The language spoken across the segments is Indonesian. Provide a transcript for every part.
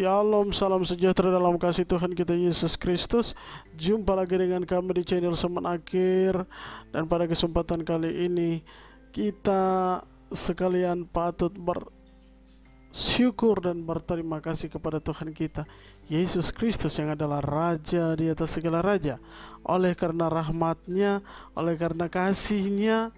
Shalom, salam sejahtera dalam kasih Tuhan kita Yesus Kristus. Jumpa lagi dengan kami di channel Semen Akhir. Dan pada kesempatan kali ini kita sekalian patut bersyukur dan berterima kasih kepada Tuhan kita Yesus Kristus yang adalah Raja di atas segala raja. Oleh karena rahmat-Nya, oleh karena kasih-Nya,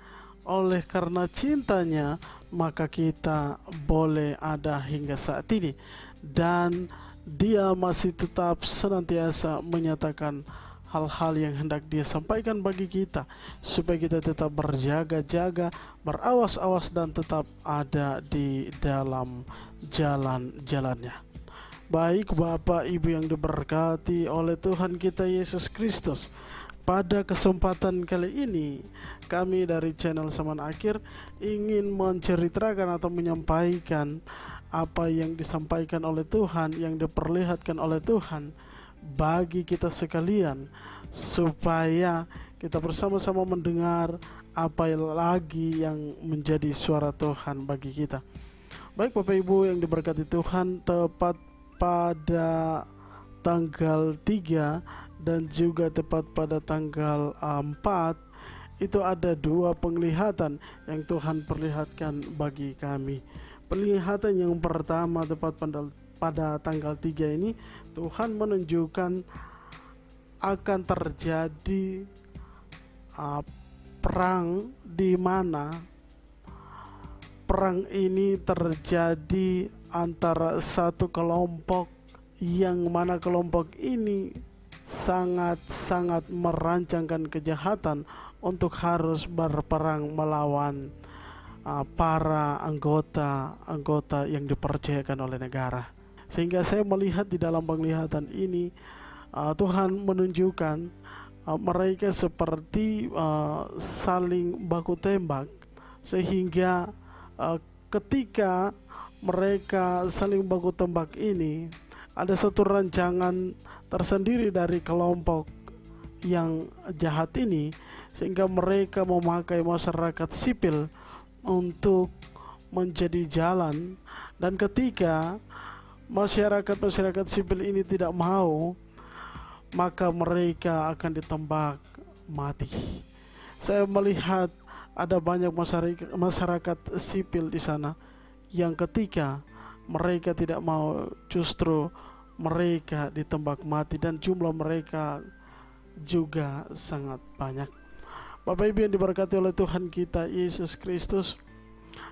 oleh karena cintanya, maka kita boleh ada hingga saat ini. Dan Dia masih tetap senantiasa menyatakan hal-hal yang hendak Dia sampaikan bagi kita, supaya kita tetap berjaga-jaga, berawas-awas, dan tetap ada di dalam jalan-jalannya. Baik Bapak Ibu yang diberkati oleh Tuhan kita Yesus Kristus, pada kesempatan kali ini kami dari channel Semen Akhir ingin menceritakan atau menyampaikan apa yang disampaikan oleh Tuhan, yang diperlihatkan oleh Tuhan bagi kita sekalian, supaya kita bersama-sama mendengar apa lagi yang menjadi suara Tuhan bagi kita. Baik Bapak Ibu yang diberkati Tuhan, tepat pada tanggal 3 dan juga tepat pada tanggal 4 itu ada dua penglihatan yang Tuhan perlihatkan bagi kami. Penglihatan yang pertama tepat pada tanggal 3 ini, Tuhan menunjukkan akan terjadi perang, di mana perang ini terjadi antara satu kelompok, yang mana kelompok ini sangat-sangat merancangkan kejahatan untuk harus berperang melawan para anggota yang dipercayakan oleh negara. Sehingga saya melihat di dalam penglihatan ini, Tuhan menunjukkan mereka seperti saling baku tembak, sehingga ketika mereka saling baku tembak ini, ada satu rancangan tersendiri dari kelompok yang jahat ini, sehingga mereka memakai masyarakat sipil untuk menjadi jalan. Dan ketika masyarakat sipil ini tidak mau, maka mereka akan ditembak mati. Saya melihat ada banyak masyarakat sipil di sana yang ketika mereka tidak mau, justru mereka ditembak mati, dan jumlah mereka juga sangat banyak. Bapak Ibu yang diberkati oleh Tuhan kita Yesus Kristus,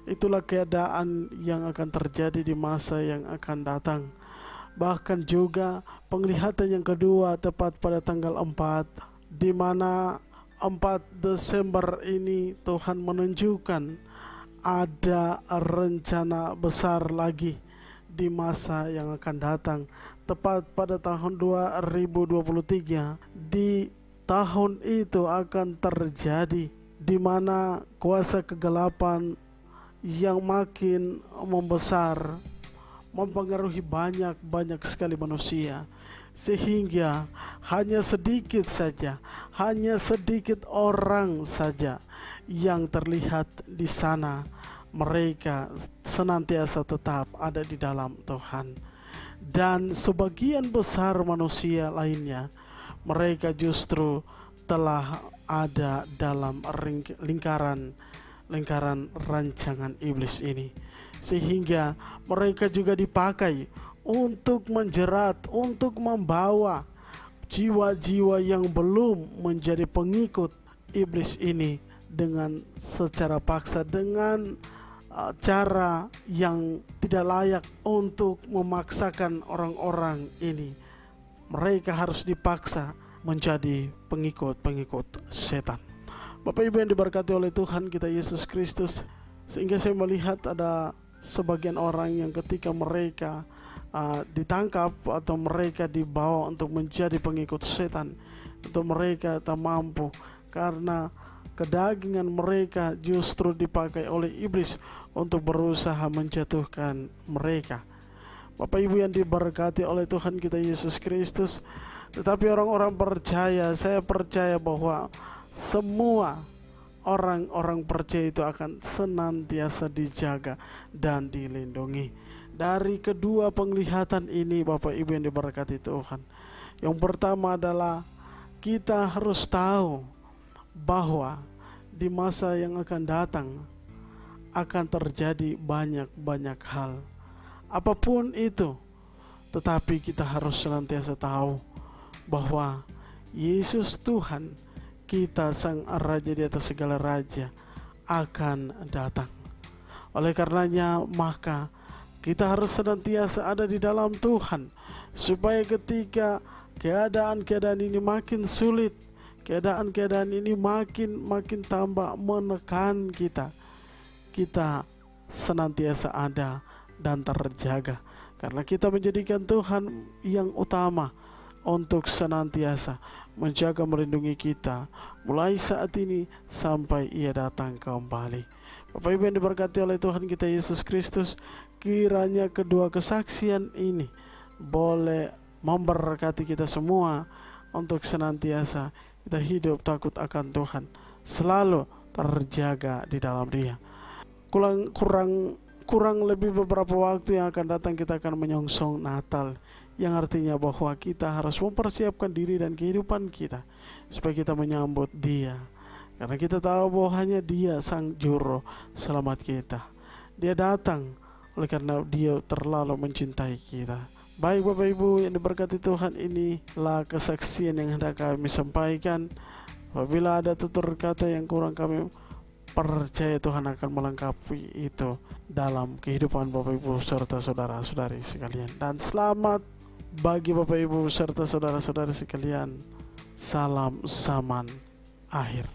itulah keadaan yang akan terjadi di masa yang akan datang. Bahkan juga penglihatan yang kedua tepat pada tanggal 4, di mana 4 Desember ini Tuhan menunjukkan ada rencana besar lagi di masa yang akan datang. Tepat pada tahun 2023, di tahun itu akan terjadi di mana kuasa kegelapan yang makin membesar mempengaruhi banyak sekali manusia, sehingga hanya sedikit orang saja yang terlihat di sana. Mereka senantiasa tetap ada di dalam Tuhan, dan sebagian besar manusia lainnya, mereka justru telah ada dalam lingkaran rancangan iblis ini, sehingga mereka juga dipakai untuk menjerat, untuk membawa jiwa-jiwa yang belum menjadi pengikut iblis ini dengan secara paksa, dengan cara yang tidak layak, untuk memaksakan orang-orang ini. Mereka harus dipaksa menjadi pengikut setan. Bapak Ibu yang diberkati oleh Tuhan kita Yesus Kristus, sehingga saya melihat ada sebagian orang yang ketika mereka ditangkap atau mereka dibawa untuk menjadi pengikut setan, itu mereka tak mampu karena kedagingan mereka justru dipakai oleh iblis untuk berusaha menjatuhkan mereka. Bapak Ibu yang diberkati oleh Tuhan kita Yesus Kristus, tetapi orang-orang percaya, saya percaya bahwa semua orang-orang percaya itu akan senantiasa dijaga dan dilindungi. dari kedua penglihatan ini, Bapak Ibu yang diberkati Tuhan. Yang pertama adalah kita harus tahu bahwa di masa yang akan datang akan terjadi banyak hal, apapun itu. Tetapi kita harus senantiasa tahu bahwa Yesus Tuhan kita, Sang Raja di atas segala raja, akan datang. Oleh karenanya maka kita harus senantiasa ada di dalam Tuhan, supaya ketika keadaan-keadaan ini makin sulit, keadaan-keadaan ini makin tambah menekan kita, kita senantiasa ada dan terjaga, karena kita menjadikan Tuhan yang utama untuk senantiasa menjaga, melindungi kita mulai saat ini sampai Ia datang kembali. Bapak Ibu yang diberkati oleh Tuhan kita Yesus Kristus, kiranya kedua kesaksian ini boleh memberkati kita semua untuk senantiasa kita hidup takut akan Tuhan, selalu terjaga di dalam Dia. Kurang lebih beberapa waktu yang akan datang kita akan menyongsong Natal, yang artinya bahwa kita harus mempersiapkan diri dan kehidupan kita supaya kita menyambut Dia, karena kita tahu bahwa hanya Dia Sang Juru Selamat kita. Dia datang oleh karena Dia terlalu mencintai kita. Baik Bapak Ibu yang diberkati Tuhan, inilah kesaksian yang hendak kami sampaikan. Apabila ada tutur kata yang kurang, kami percaya Tuhan akan melengkapi itu dalam kehidupan Bapak Ibu serta saudara-saudari sekalian. Dan selamat bagi Bapak Ibu serta saudara-saudari sekalian. Salam zaman akhir.